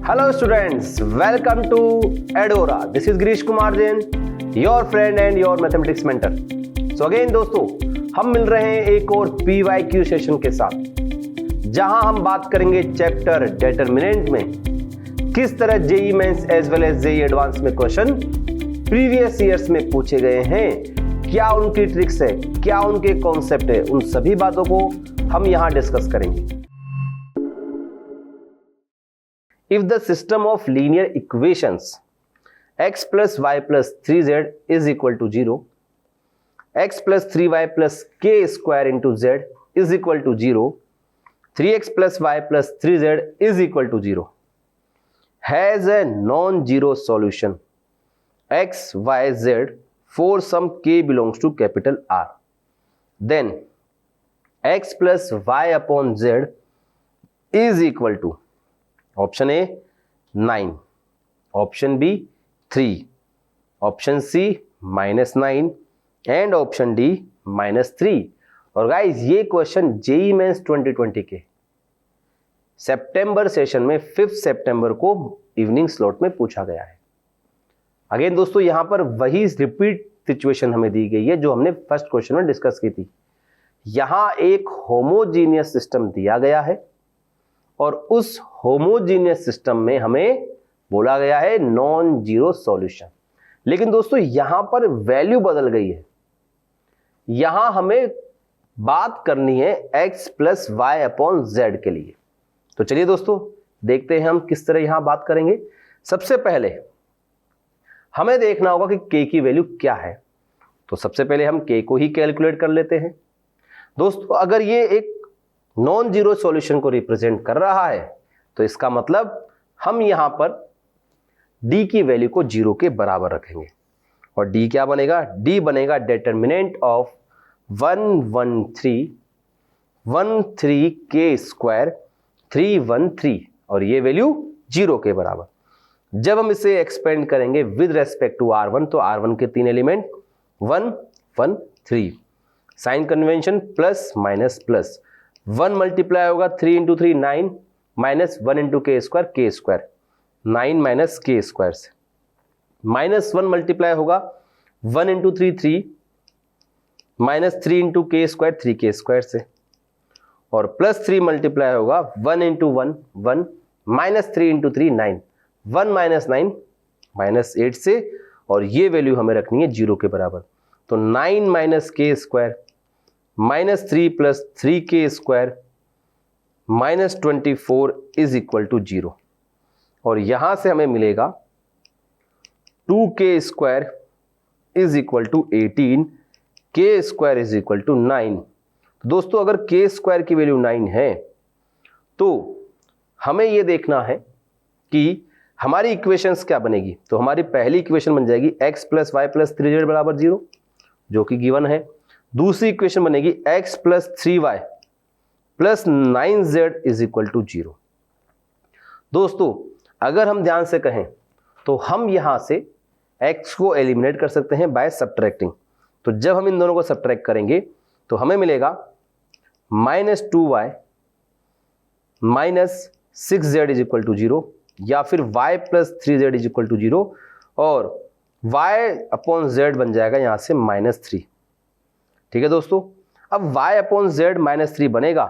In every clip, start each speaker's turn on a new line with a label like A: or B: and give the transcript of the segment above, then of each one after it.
A: Hello students, welcome to Edora. This is Girish Kumar Jain, your friend and your mathematics mentor. So again दोस्तों, हम मिल रहे हैं एक और PYQ सेशन के साथ, जहां हम बात करेंगे चैप्टर डिटरमिनेंट में किस तरह JEE mains as well as JEE advance में क्वेश्चन प्रीवियस ईयर्स में पूछे गए हैं, क्या उनकी ट्रिक्स है, क्या उनके कॉन्सेप्ट है, उन सभी बातों को हम यहां डिस्कस करेंगे. If the system of linear equations x plus y plus 3z is equal to 0, x plus 3y plus k square into z is equal to 0, 3x plus y plus 3z is equal to 0, has a non-zero solution x, y, z for some k belongs to capital R, then x plus y upon z is equal to option A 9, option B 3, option C -9 and option D -3. और guys ये question JEE mains 2020 के सितंबर session में 5 सितंबर को evening slot में पूछा गया है. Again दोस्तों यहां पर वही रिपीट सिचुएशन हमें दी गई है जो हमने फर्स्ट क्वेश्चन में डिस्कस की थी. यहां एक होमोजीनियस सिस्टम दिया गया है और उस होमोजीनियस सिस्टम में हमें बोला गया है नॉन जीरो सॉल्यूशन. लेकिन दोस्तों यहां पर वैल्यू बदल गई है. यहां हमें बात करनी है x plus Y upon Z के लिए. तो चलिए दोस्तों देखते हैं हम किस तरह यहां बात करेंगे. सबसे पहले हमें देखना होगा कि k की वैल्यू क्या है. तो सबसे पहले हम k को ही कैलकुलेट कर लेते हैं. दोस्तों अगर ये एक नॉन जीरो सॉल्यूशन को रिप्रेजेंट कर रहा है तो इसका मतलब हम यहां पर d की वैल्यू को 0 के बराबर रखेंगे. और d क्या बनेगा? d बनेगा डिटरमिनेंट ऑफ 113 k स्क्वायर 313 और ये वैल्यू 0 के बराबर. जब हम इसे एक्सपेंड करेंगे विद रेस्पेक्ट टू r1 तो r1 के 3 element 1 1 3, sign convention plus minus plus 1 multiply होगा 3 into 3 9 minus 1 into K square 9 minus K square से माइनस 1 मल्टीप्लाई होगा 1 into 3 3 minus 3 into K square 3 K square से और प्लस 3 मल्टीप्लाई होगा 1 into 1 1 minus 3 into 3 9 1 minus 9 minus 8 से और ये value हमें रखनी है 0 के बराबर. तो 9 minus K square minus 3 plus 3 K square minus 24 is equal to 0 और यहां से हमें मिलेगा 2 के स्क्वायर इज इक्वल टू 18, के स्क्वायर इज इक्वल टू 9. दोस्तों अगर के स्क्वायर की वैल्यू 9 है तो हमें यह देखना है कि हमारी इक्वेशंस क्या बनेगी. तो हमारी पहली इक्वेशन बन जाएगी x plus Y plus 3z बराबर 0 जो कि गिवन है. दूसरी इक्वेशन बनेगी x plus 3y plus 9z is equal to 0. दोस्तों अगर हम ध्यान से कहें तो हम यहां से x को एलिमिनेट कर सकते हैं बाय सब्ट्रैक्टिंग. तो जब हम इन दोनों को सब्ट्रैक्ट करेंगे तो हमें मिलेगा minus 2y minus 6z is equal to 0 या फिर y plus 3z is equal to 0 और y अपॉन z बन जाएगा यहां से -3. ठीक है दोस्तों. अब y अपॉन z -3 बनेगा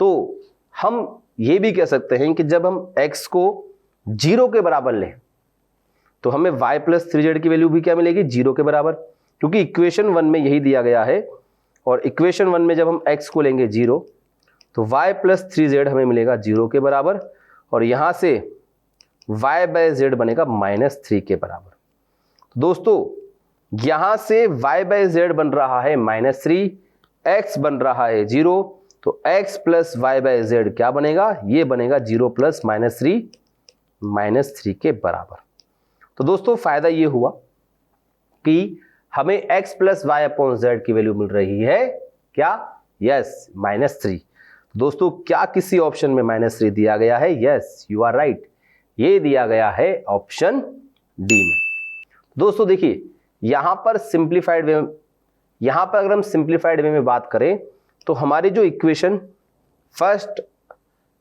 A: तो हम ये भी कह सकते हैं कि जब हम x को 0 के बराबर लें तो हमें y प्लस 3z की वैल्यू भी क्या मिलेगी 0 के बराबर, क्योंकि इक्वेशन 1 में यही दिया गया है. और इक्वेशन 1 में जब हम x को लेंगे 0 तो y प्लस 3z हमें मिलेगा 0 के बराबर और यहां से y बाय z बनेगा -3 के बराबर. दोस्तों यहां से y बाय z बन रहा है -3, x बन रहा है 0 तो x plus Y by Z क्या बनेगा? ये बनेगा 0 प्लस -3 के बराबर. तो दोस्तों फायदा ये हुआ कि हमें x plus Y upon Z की वैल्यू मिल रही है क्या? यस -3. दोस्तों क्या किसी ऑप्शन में -3 दिया गया है? यस यू आर राइट, ये दिया गया है ऑप्शन डी में. दोस्तों देखिए यहां पर सिंप्लीफाइड वे, यहां पर अगर हम सिंप्लीफाइड वे में बात करें तो हमारी जो इक्वेशन फर्स्ट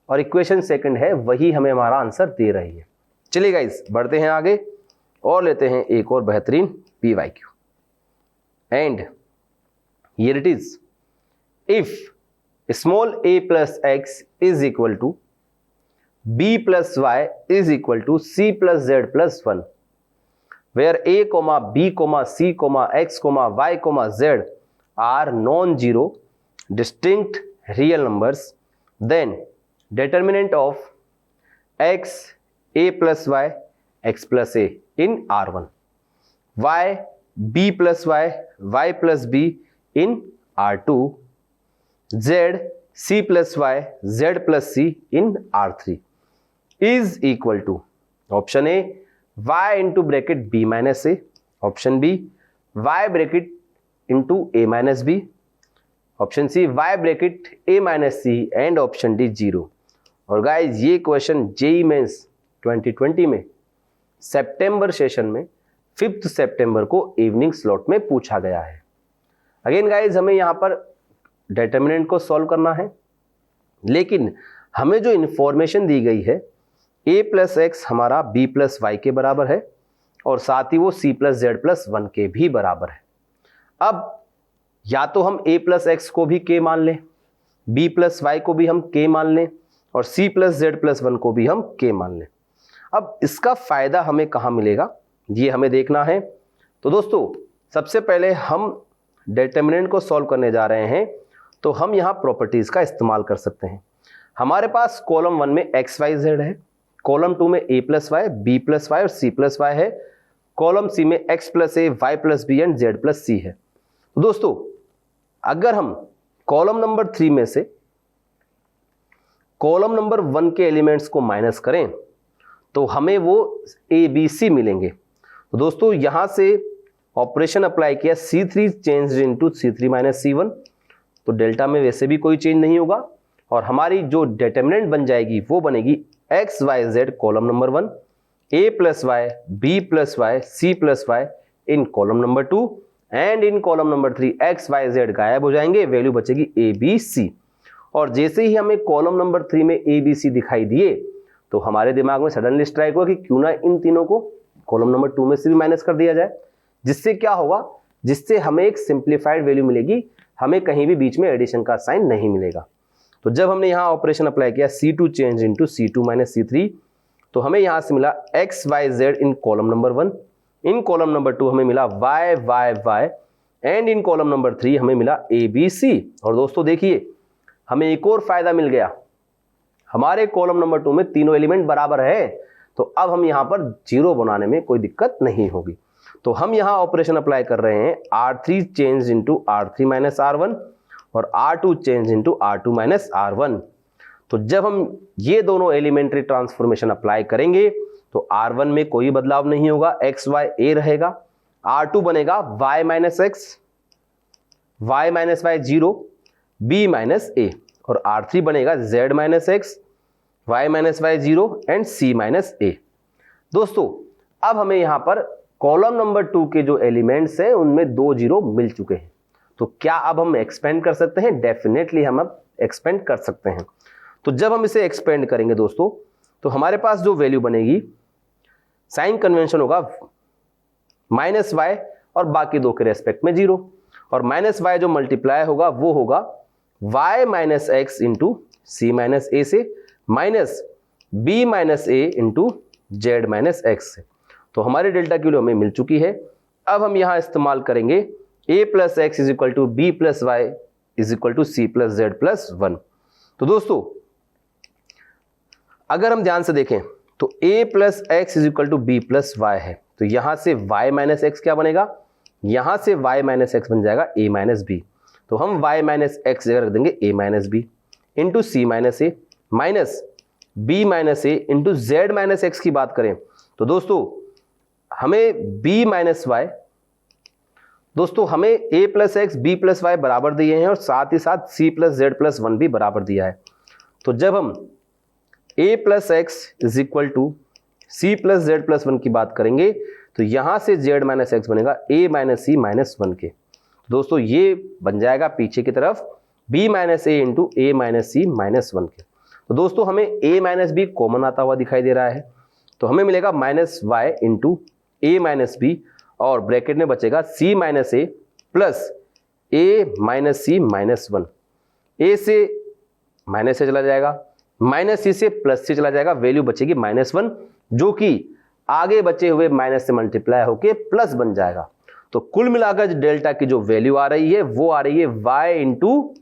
A: और इक्वेशन सेकंड है वही हमें हमारा आंसर दे रही है। चलिए गाइस बढ़ते हैं आगे और लेते हैं एक और बेहतरीन PYQ। And here it is, if small a plus x is equal to b plus y is equal to c plus z plus 1, where a, b, c, x, y, z are non-zero distinct real numbers, then determinant of x, a plus y, x plus a in R1, y, b plus y, y plus b in R2, z, c plus y, z plus c in R3 is equal to option A y into bracket b minus a, option B y bracket into a minus b, option C y bracket a minus c and option D 0। और guys ये question JEE mains 2020 में सितंबर session में 5 सितंबर को evening slot में पूछा गया है। Again guys हमें यहाँ पर डिटरमिनेंट को सॉल्व करना है, लेकिन हमें जो इंफॉर्मेशन दी गई है a प्लस एक्स हमारा b प्लस वाई के बराबर है और साथ ही वो c प्लस जेड प्लस 1 के भी बराबर है। अब या तो हम a प्लस एक्स को भी k मान लें, b प्लस वाई को भी हम k मान लें और c प्लस जेड प्लस 1 को भी हम k मान लें। अब इसका फायदा हमें कहाँ मिलेगा ये हमें देखना है। तो दोस्तों सबसे पहले हम डिटरमिनेंट को सॉल्व करने जा रहे हैं, तो हम यहाँ प्रॉपर्टीज का इस्तेमाल कर सकते हैं। हमारे पास कॉलम 1 में एक्स वाई जेड है, कॉलम 2 में a plus Y, b plus Y और c प्लस वाई है, कॉलम c में x plus a, y plus b and z plus c है। तो दोस्तों अगर हम कॉलम नंबर 3 में से कॉलम नंबर 1 के एलिमेंट्स को माइनस करें तो हमें वो a b c मिलेंगे। तो दोस्तों यहां से ऑपरेशन अप्लाई किया, c3 change into c3 minus c1, तो डेल्टा में वैसे भी कोई चेंज नहीं होगा और हमारी जो डिटरमिनेंट बन जाएगी वो बनेगी x Y z column number 1, a plus Y, b plus y, c plus y in column number 2 and in column number 3 x Y z गायब हो जाएंगे, वैल्यू बचेगी a b c। और जैसे ही हमें कॉलम नंबर 3 में a b c दिखाई दिए तो हमारे दिमाग में सडनली स्ट्राइक हुआ कि क्यों ना इन तीनों को कॉलम नंबर 2 में से भी माइनस कर दिया जाए, जिससे क्या होगा, जिससे हमें एक सिंप्लीफाइड वैल्यू मिलेगी, हमें कहीं भी बीच में एडिशन का साइन नहीं मिलेगा। तो जब हमने यहाँ ऑपरेशन अप्लाई किया c2 change into c2 minus c3, तो हमें यहाँ से मिला x y z इन कॉलम नंबर 1, इन कॉलम नंबर 2 हमें मिला y y y and in column number 3 हमें मिला a b c। और दोस्तों देखिए हमें एक और फायदा मिल गया, हमारे कॉलम नंबर 2 में तीनों एलिमेंट बराबर है, तो अब हम यहाँ पर जीरो बनाने में कोई दिक्कत नहीं होगी। तो हम यहाँ ऑपरेशन अप्लाई कर रहे हैं r3 change into r3 minus r1 और r2 change into r2 minus r1। तो जब हम ये दोनों एलिमेंट्री ट्रांसफॉर्मेशन अप्लाई करेंगे तो r1 में कोई बदलाव नहीं होगा, x y a रहेगा, r2 बनेगा y minus x, y minus y 0, b minus a और r3 बनेगा z minus x, y minus y 0 and c minus a। दोस्तों अब हमें यहाँ पर कॉलम नंबर 2 के जो एलिमेंट्स हैं उनमें 2 जीरो मिल चुके हैं, तो क्या अब हम एक्सपेंड कर सकते हैं? डेफिनेटली हम अब एक्सपेंड कर सकते हैं। तो जब हम इसे एक्सपेंड करेंगे दोस्तों तो हमारे पास जो वैल्यू बनेगी, साइन कन्वेंशन होगा माइनस वाई और बाकी दो के रेस्पेक्ट में 0, और माइनस वाई जो मल्टीप्लाई होगा वो होगा y minus x into c minus ए से minus b minus a into z minus x से। तो हमारी डेल्टा की वैल्यू हमें मिल चुकी है। अब हम यहाँ इस्तेमाल करेंगे a plus x is equal to b plus y is equal to c plus z plus 1। तो दोस्तों अगर हम ध्यान से देखें तो a plus x is equal to b plus Y है, तो यहां से y माइनस एक्स क्या बनेगा, यहां से y माइनस एक्स बन जाएगा a माइनस बी। तो हम y माइनस एक्स जगह रख देंगे a minus b into c minus a minus b minus a into z minus x की बात करें तो दोस्तों हमें b माइनस वाई, दोस्तों हमें a plus x b plus y बराबर दिए हैं और साथ ही साथ c प्लस जेड प्लस 1 भी बराबर दिया है। तो जब हम a plus x is equal to c plus z plus 1 की बात करेंगे तो यहां से z माइनस एक्स बनेगा a माइनस सी माइनस 1 के। दोस्तों ये बन जाएगा पीछे की तरफ b minus a into A minus c minus 1 के। तो दोस्तों हमें a माइनस बी कॉमन आता हुआ दिखाई दे रहा है, तो हमें मिलेगा माइनस वाई इंटू ए माइनस बी और ब्रैकेट में बचेगा c minus a plus a minus c minus 1। a से माइनस से चला जाएगा, माइनस सी से प्लस से चला जाएगा, वैल्यू बचेगी -1 जो कि आगे बचे हुए माइनस से मल्टीप्लाई होके प्लस बन जाएगा। तो कुल मिलाकर डेल्टा की जो वैल्यू आ रही है वो आ रही है y into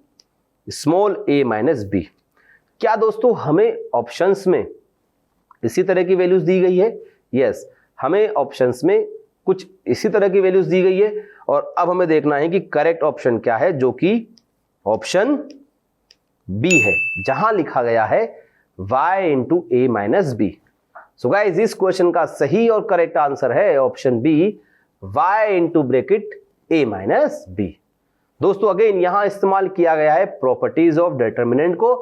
A: small a minus b. क्या दोस्तों हमें ऑप्शंस में इसी तरह की वैल्यूज दी गई है? यस, हमें ऑप्शंस में कुछ इसी तरह की वैल्यूज दी गई है और अब हमें देखना है कि करेक्ट ऑप्शन क्या है, जो कि ऑप्शन बी है, जहां लिखा गया है y इंटू ए माइनस बी। सो गाइस इस क्वेश्चन का सही और करेक्ट आंसर है option B, y into bracket A minus B. दोस्तों अगेन यहां इस्तेमाल किया गया है प्रॉपर्टीज ऑफ डिटरमिनेंट को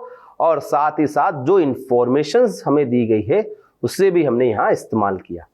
A: और साथ ही साथ जो इंफॉर्मेशन हमें दी गई है उससे भी हमने यहां इस्तेमाल किया।